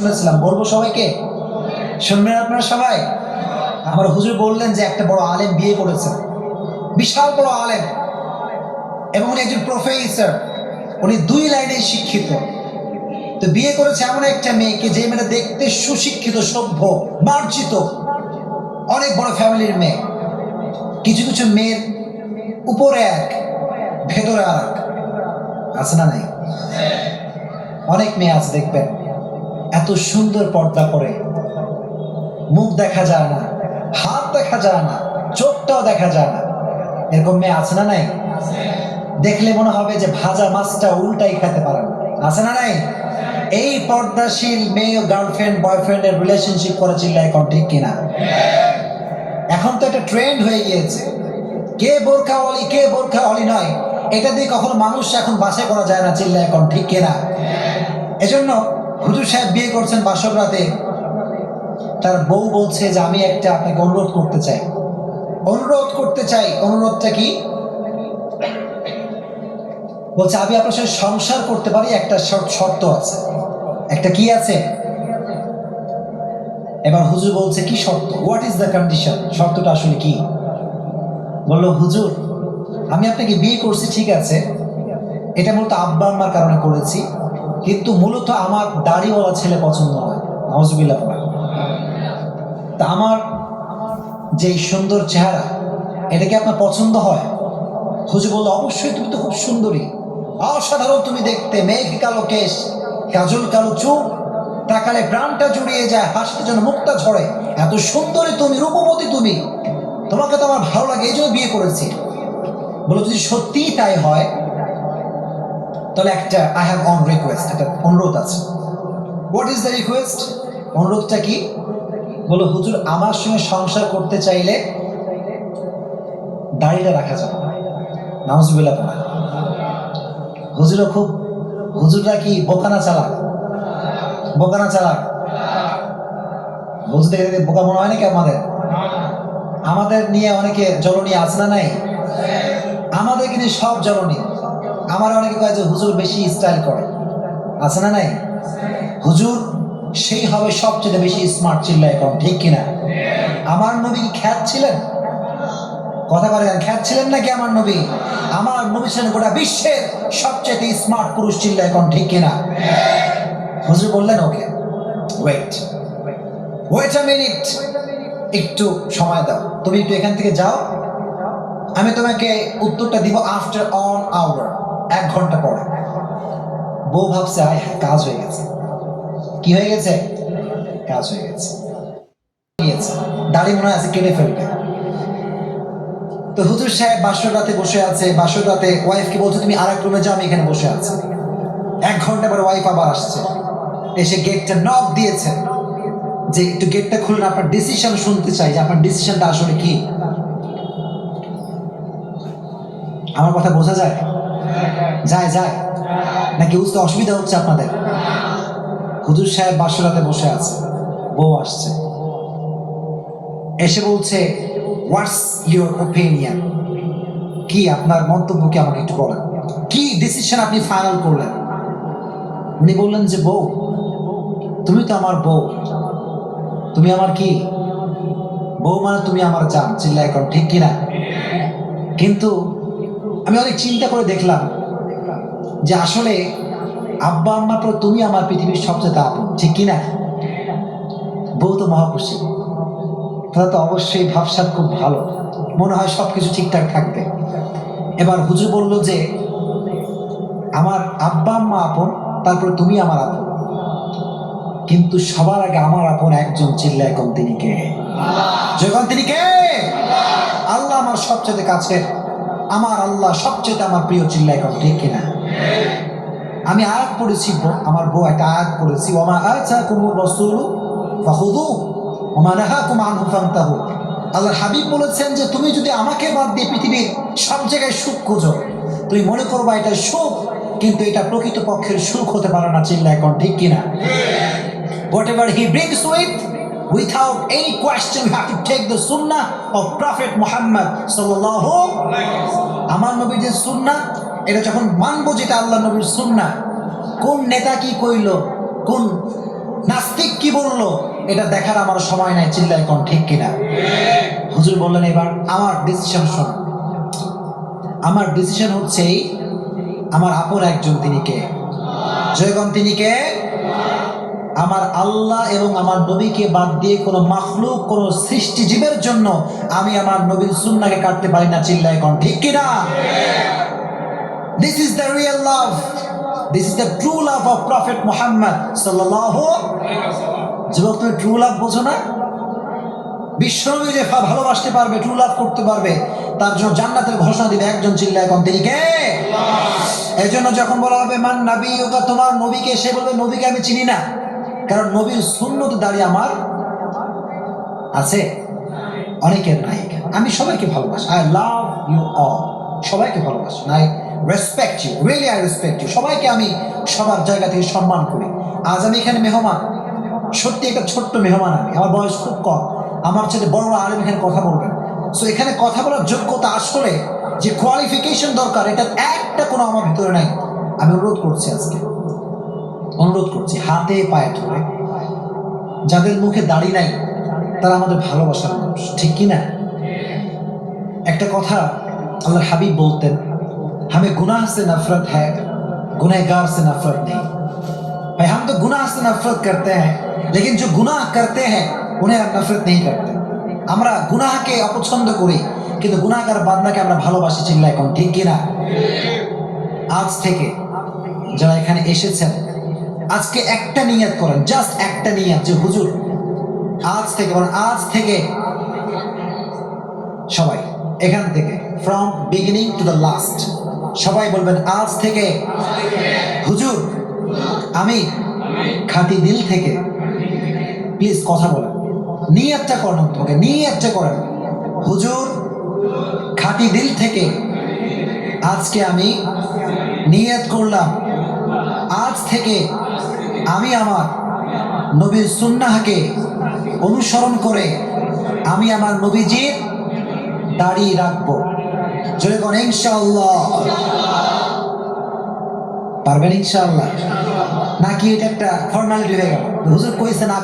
শুনেছিলাম, বলবো সবাইকে? শুনবেন আপনারা সবাই? আমার হুজুর বললেন যে একটা বড় আলেম বিয়ে করেছেন, বিশাল বড় আলেম, এবং উনি একজন প্রফেসর, উনি 2 লাইনে শিক্ষিত। তো বিয়ে করেছে এমন একটা মেয়েকে, যে মেয়েটা দেখতে সুশিক্ষিত, সভ্য, মার্জিত, অনেক বড় ফ্যামিলির মেয়ে। কিছু কিছু মেয়ের উপরে এক, ভেতরে আর এক, আছে না নাই? অনেক মেয়ে আছে দেখবেন এত সুন্দর পর্দা করে, মুখ দেখা যায় না, হাত দেখা যায় না, চোখটাও দেখা যায় না, এরকম মেয়ে আছে না নাই? দেখলে মনে হবে যে ভাজা মাছটা উল্টাই খেতে পারে না, আছে না নাই? এই পর্দাশীল মেয়ে গার্লফ্রেন্ড বয়ফ্রেন্ডের রিলেশনশিপ করে, চিল্লা এখন ঠিক কিনা? এখন তো একটা ট্রেন্ড হয়ে গিয়েছে, কে বোরখাওয়ালি কে বোরখাওয়ালি নয়, এটা দিয়ে কখনো মানুষ এখন বাছাই করা যায় না, চিল্লা এখন ঠিক কিনা? এজন্য হুজুর সাহেব বিয়ে করছেন বাসর রাতে, তার বউ বলছে যে আমি একটা আপনাকে অনুরোধ করতে চাই। অনুরোধটা কি? বলছে আমি আপনার সাথে সংসার করতে পারি, একটা শর্ত আছে। একটা কি আছে? এবার হুজুর বলছে কি শর্ত? What is the condition? শর্তটা আসলে কি? বললো হুজুর, আমি আপনাকে বিয়ে করছি ঠিক আছে, এটা মূলত আব্বা আম্মার কারণে করেছি, কিন্তু মূলত আমার দাড়িওয়ালা ছেলে পছন্দ হয়, নাউজুবিল্লাহ। তা আমার যে সুন্দর চেহারা, এটা কি আপনার পছন্দ হয়? হুজুর বললো অবশ্যই, তুমি তো খুব সুন্দরী, অসাধারণ তুমি দেখতে, মেঘ কালো কেশ, কাজল কালো চোখ, তাকালে প্রাণটা জুড়িয়ে যায়, হাসতে যেন মুখটা ঝরে, এত সুন্দরী তুমি, রূপবতী তুমি, তোমাকে তো আমার ভালো লাগে, এই জন্য বিয়ে করেছি। বলো যদি সত্যিই তাই হয়, তাহলে একটা আই হ্যাভ অন রিকোয়েস্ট, একটা অনুরোধ আছে। What is the request? অনুরোধটা কি? বলো হুজুর, আমার সঙ্গে সংসার করতে চাইলে দাড়িটা রাখা যাবে না। নাউজুবিল্লাহ। হুজুরও খুব, হুজুররা কি বোকানা চালাক? বোকানা চালাক। হুজুর দেখে দেখে বোকা মনে হয় নাকি আমাদের? আমাদের নিয়ে অনেকে জ্বলনী আছে না নাই? আমাদের কিন্তু সব জ্বলনী। আমার অনেকে কয় যে হুজুর বেশি স্টাইল করে, আছে না নাই? হুজুর সেই হবে সবচেয়ে বেশি স্মার্ট, চিল্লা এখন ঠিক কিনা? আমার নবী কি খ্যাত ছিলেন? কথা বলেন, খ্যাত ছিলেন নাকি আমার নবী? আমার নবী ছিলেন গোটা বিশ্বের সবচেয়ে স্মার্ট পুরুষ, চিল্লা এখন ঠিক কিনা? হুজুর বললেন ওকে ওয়েট আ মিনিট, একটু সময় দাও, তুমি একটু এখান থেকে যাও, আমি তোমাকে উত্তরটা দিব আফটার অন আওয়ার, 1 ঘন্টা পরে। বউ ভাবছে আয় কাজ হয়ে গেছে। কি হয়ে গেছে? কাজ হয়ে গেছে। দাড়ি মনে হয় আছে কেটে ফেলবে। তো হুজুর সাহেব বাসর রাতে বসে আছে, বাসর রাতে ওয়াইফকে বলছে তুমি আরেক রুমে যাও, আমি এখানে বসে আছি। 1 ঘন্টা পরে ওয়াইফ আবার আসছে, এসে গেটটা নক দিয়েছে যে একটু গেটটা খুলুন, আপনার ডিসিশন শুনতে চাই, যে আপনার ডিসিশনটা আসলে কি। আমার কথা বোঝা যায়? যায় নাকি বুঝতে অসুবিধা হচ্ছে আপনাদের? হুজুর সাহেব বাসর রাতে বসে আছে, বউ আসছে, এসে বলছে হোয়াটস ইউর ওপিনিয়ন, কি আপনার মন্তব্য, কি আমাকে একটু বলেন, কি ডিসিশন আপনি ফাইনাল করলেন? উনি বললেন যে বউ, তুমি তো আমার বউ, তুমি আমার কি বউ, মানে তুমি আমার জান, চিল্লা এখন ঠিক কিনা? কিন্তু আমি অনেক চিন্তা করে দেখলাম যে আসলে আব্বা আম্মার পর তুমি আমার পৃথিবীর সবচেয়ে আপন, ঠিক কিনা? বউ তো মহাখুশি, তাহলে তো অবশ্যই ভাবসাব খুব ভালো, মনে হয় সবকিছু ঠিকঠাক থাকবে। এবার হুজুর বলল যে আমার আব্বা আম্মা আপন, তারপরে তুমি আমার আপন, কিন্তু সবার আগে আমার আপন একজন, চিল্লা এখন তিনি কে? যখন তিনি কে? আল্লাহ আমার সবচেয়ে কাছে, আমার আল্লাহ সবচেয়ে আমার প্রিয়, চিল্লা এখন ঠিক কিনা? আমি আয়াত পড়েছি, আমার বউ একটা আয়াত পড়েছি, ওমা আতাকুমুর রাসূলু ফাখুযুহু ওমা নাহাকুম আনহু ফান্তাহু। আল্লাহর হাবিব বলেছেন যে তুমি যদি আমাকে বাদ দিয়ে পৃথিবীর সব জায়গায় সুখ খোঁজো, তুমি মনে করবা এটা সুখ, কিন্তু এটা প্রকৃত পক্ষের সুখ হতে পারে না, চিল্লা এখন ঠিক কিনা? Whatever he brings with, without any question, we have to take the sunnah of Prophet Muhammad sallallahu alaihi wasallam. আমার নবীর যে সুন্নাহ, এটা যখন মানবো, যেটা আল্লাহ নবীর সুন্নাহ, কোন নেতা কি কইলো, কোন নাস্তিক বললো এটা দেখার আমার সময় নাই, চিল্লায় কোন ঠিক কিনা? হুজুর বললেন এবার আমার ডিসিশন শোনো। আমার ডিসিশন হচ্ছে আমার আপন একজন, তিনি কে? জয়গণ, তিনি কে? আমার আল্লাহ এবং আমার নবীকে বাদ দিয়ে কোনো মাখলুক, কোনো সৃষ্টিজীবের জন্য আমি আমার নবীর সুন্নাহকে কাটতে পারি না, চিল্লায় কোন ঠিক কিনা? This is the real love. This is the true love of Prophet Muhammad sallallahu alaihi wasallam. যুবক, তুমি ট্রু লাভ বোঝো না? বিশ্বনবী যে ভালোবাসতে পারবে, ট্রু লাভ করতে পারবে, তার জন্য জান্নাতের ঘোষণা দিবে একজন, চিল্লায় কোন তিনি কে? এই জন্য যখন বলা হবে মান নাবিয়ুকা, তোমার নবীকে, সে বলবে নবীকে আমি চিনি না, কারণ নবীর সুন্নত দাঁড়িয়ে আমার আছে, অনেকের নাই। আমি সবাইকে ভালোবাসি, আই লাভ ইউ অল, সবাইকে ভালোবাসি, I respect you, really I respect you, সবাইকে আমি সবার জায়গা থেকে সম্মান করি। আজ আমি এখানে মেহমান, সত্যি একটা ছোট্ট মেহমান, আমি, আমার বয়স খুব কম, আমার ছেলে বড় আলেম এখানে কথা বলবেন। সো এখানে কথা বলার যোগ্যতা আসলে যে কোয়ালিফিকেশন দরকার, এটা একটা কোনো আমার ভিতরে নাই। আমি অনুরোধ করছি, আজকে অনুরোধ করছি, হাতে পায়ে ধরে, যাদের মুখে দাড়ি নাই তারা আমাদের ভালোবাসার মানুষ, ঠিক কিনা? একটা কথা আল্লাহর হাবিব বলতেন, हमें गुनाह से नफरत है, गुनहगार से नफरत नहीं। भाई हम तो गुनाह से नफरत करते हैं, लेकिन जो गुनाह करते हैं उन्हें हम नफरत नहीं करते। আমরা গুনাহকে অপছন্দ করি, কিন্তু গুনাহগার বান্দাকে আমরা ভালোবাসি, চিল্লায় কোন ঠিক কিনা? আজ থেকে যারা এখানে এসেছেন, আজকে একটা নিয়ত করেন, জাস্ট একটা নিয়ত, যে হুজুর আজ থেকে, বলেন আজ থেকে, সবাই এখান থেকে, from beginning to the last, সবাই বলবেন আজ থেকে হুজুর আমি খাঁটি দিল থেকে, প্লিজ কথা বলেন, নিয়তটা করেন, তোমাকে নিয়তটা করেন, হুজুর খাঁটি দিল থেকে আজকে আমি নিয়ত করলাম, আজ থেকে আমি আমার নবীর সুন্নাহকে অনুসরণ করে আমি আমার নবীজির দাড়ি রাখবো। জোরে কোন ইনশাআল্লাহ? পারবেন ইনশাআল্লাহ? নাকি এটা একটা ফর্মালিটি হয়ে গেল? হুজুর কইছে না